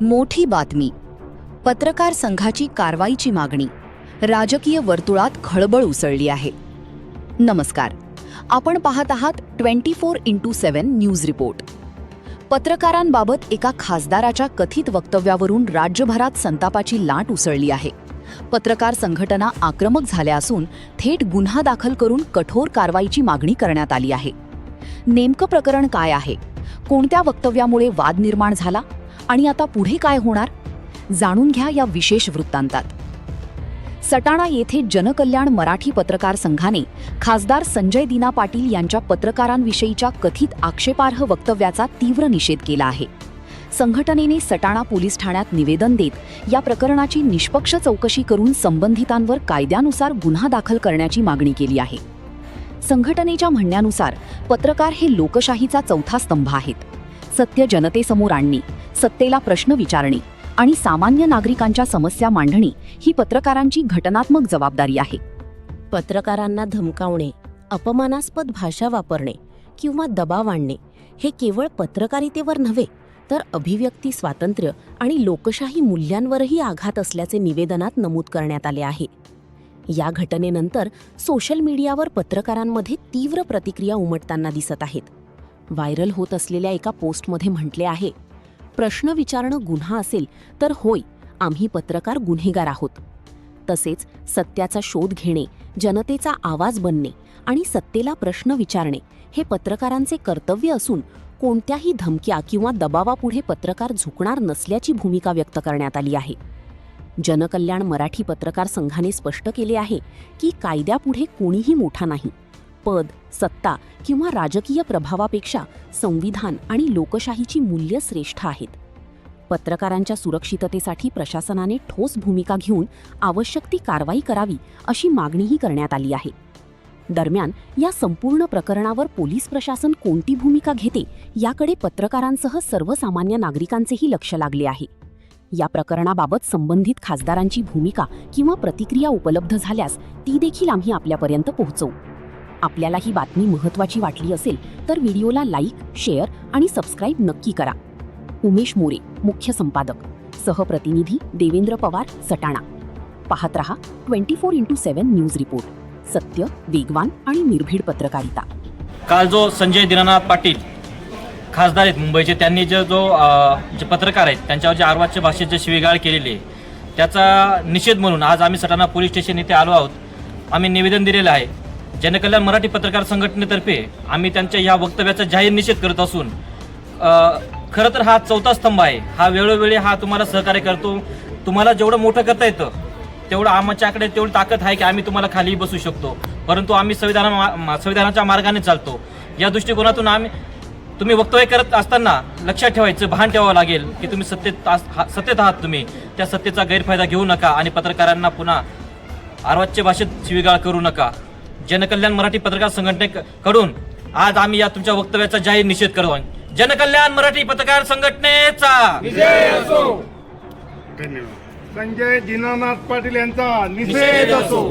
मोठी बातमी. पत्रकार संघाची कारवाईची मागणी. राजकीय वर्तुळात खळबळ उसळली आहे. नमस्कार, आपण पाहत आहात 24x7 न्यूज रिपोर्ट. पत्रकारांबाबत एका खासदाराच्या कथित वक्तव्यावरून राज्यभरात संतापाची लाट उसळली आहे. पत्रकार संघटना आक्रमक झाल्या असून थेट गुन्हा दाखल करून कठोर कारवाईची मागणी करण्यात आली आहे. नेमकं प्रकरण काय आहे? कोणत्या वक्तव्यामुळे वाद निर्माण झाला आणि आता पुढे काय होणार? जाणून घ्या या विशेष वृत्तांतात. सटाणा येथे जनकल्याण मराठी पत्रकार संघाने खासदार संजय दिना पाटील यांच्या पत्रकारांविषयीच्या कथित आक्षेपार्ह वक्तव्याचा तीव्र निषेध केला आहे. संघटनेने सटाणा पोलीस ठाण्यात निवेदन देत या प्रकरणाची निष्पक्ष चौकशी करून संबंधितांवर कायद्यानुसार गुन्हा दाखल करण्याची मागणी केली आहे. संघटनेच्या म्हणण्यानुसार पत्रकार हे लोकशाहीचा चौथा स्तंभ आहेत. सत्य जनतेसमोर आणणे, सत्तेला प्रश्न विचारणे आणि सामान्य नागरिकांच्या समस्या मांडणे ही पत्रकारांची घटनात्मक जबाबदारी आहे. पत्रकारांना धमकावणे, अपमानास्पद भाषा वापरणे किंवा दबाव आणणे हे केवळ पत्रकारितेवर नव्हे तर अभिव्यक्ती स्वातंत्र्य आणि लोकशाही मूल्यांवरही आघात असल्याचे निवेदनात नमूद करण्यात आले आहे. या घटनेनंतर सोशल मीडियावर पत्रकारांमध्ये तीव्र प्रतिक्रिया उमटताना दिसत आहेत. व्हायरल होत असलेल्या एका पोस्टमध्ये म्हटले आहे, प्रश्न विचारणं गुन्हा असेल तर होय, आम्ही पत्रकार गुन्हेगार आहोत. तसेच सत्याचा शोध घेणे, जनतेचा आवाज बनणे आणि सत्तेला प्रश्न विचारणे हे पत्रकारांचे कर्तव्य असून कोणत्याही धमक्या किंवा दबावापुढे पत्रकार झुकणार नसल्याची भूमिका व्यक्त करण्यात आली आहे. जनकल्याण मराठी पत्रकार संघाने स्पष्ट केले आहे की कायद्यापुढे कोणीही मोठा नाही. पद, सत्ता किंवा राजकीय प्रभावापेक्षा संविधान आणि लोकशाहीची मूल्य श्रेष्ठ आहेत. पत्रकारांच्या सुरक्षिततेसाठी प्रशासनाने ठोस भूमिका घेऊन आवश्यक ती कारवाई करावी अशी मागणीही करण्यात आली आहे. दरम्यान या संपूर्ण प्रकरणावर पोलीस प्रशासन कोणती भूमिका घेते याकडे पत्रकारांसह सर्वसामान्य नागरिकांचेही लक्ष लागले आहे. या प्रकरणाबाबत संबंधित खासदारांची भूमिका किंवा प्रतिक्रिया उपलब्ध झाल्यास ती देखील आम्ही आपल्यापर्यंत पोहोचवू. आपल्याला ही बातमी महत्त्वाची वाटली असेल तर व्हिडिओला लाईक, शेअर आणि सबस्क्राईब नक्की करा. उमेश मोरे, मुख्य संपादक, सहप्रतिनिधी देवेंद्र पवार, सटाणा. पाहत रहा 24x7 न्यूज रिपोर्ट. सत्य, वेगवान आणि निर्भीड पत्रकारिता. काल जो संजय दिनानाथ पाटील खासदार आहेत मुंबईचे, त्यांनी जे पत्रकार आहेत त्यांच्यावर जे अर्वाच्य भाषेत जे शिवीगाळ केलेली आहे त्याचा निषेध म्हणून आज आम्ही सटाणा पोलीस स्टेशन इथे आलो आहोत. आम्ही निवेदन दिलेलं आहे. जनकल्याण मराठी पत्रकार संघटनेतर्फे आम्ही त्यांच्या या वक्तव्याचा जाहीर निषेध करत असून खरं तर हा चौथा स्तंभ आहे. हा वेळोवेळी हा तुम्हाला सहकार्य करतो. तुम्हाला जेवढं मोठं करता येतं तेवढं आमच्याकडे तेवढी ताकद आहे की आम्ही तुम्हाला खाली बसू शकतो. परंतु आम्ही संविधानाच्या मार्गाने चालतो. या दृष्टिकोनातून तुम्ही वक्तव्य करत असताना लक्षात ठेवायचं, भान ठेवावं लागेल की तुम्ही सत्तेत आहात. तुम्ही त्या सत्तेचा गैरफायदा घेऊ नका आणि पत्रकारांना पुन्हा अर्वाच्य भाषेत शिवीगाळ करू नका. जनकल्याण मराठी पत्रकार संघटनेकडून आज आम्ही या तुमच्या वक्तव्याचा जाहीर निषेध करतो. जनकल्याण मराठी पत्रकार संघटनेचा विजय असो. धन्यवाद. संजय दीनानाथ पाटील यांचा निषेध असो.